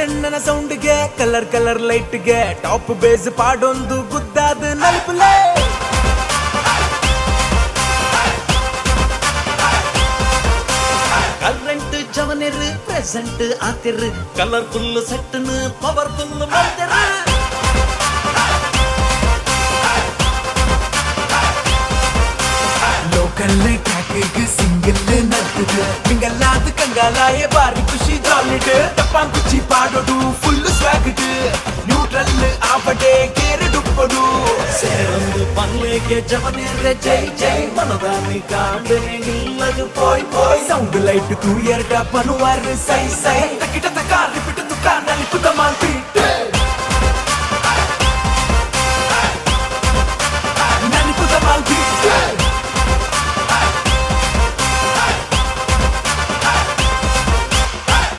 ಸಣ್ಣನ ಸೌಂಡ್ಗೆ colour colour ಲೈಟ್ಗೆ top base ಪಾಡೊಂದು ಗುದ್ದಾದ ನಲ್ಪಲೆ ಕರೆಂಟ್ ಜವನೆರ್ ಪ್ರೆಸೆಂಟ್ ಆತಿರ್ ಕಲರ್ಫುಲ್ ಸೆಟ್ನ ಪವರ್ಫುಲ್ ಮಾಡ್ತಾರ लोकल ट्रैक सिंगल नद मिंगलाद कंगालाए बारी खुशी जॉलिड टप्पा कुची पाडोडू फुल स्वैगड न्यूट्रल आवडे केर डुप्पडू सेरंद पल्ले के जवने रे जय जय मनदानी गांडे नीलग पोय पोय साउंड लाइट तू एरडा पनुवार सೈ सೈ तकिट तकार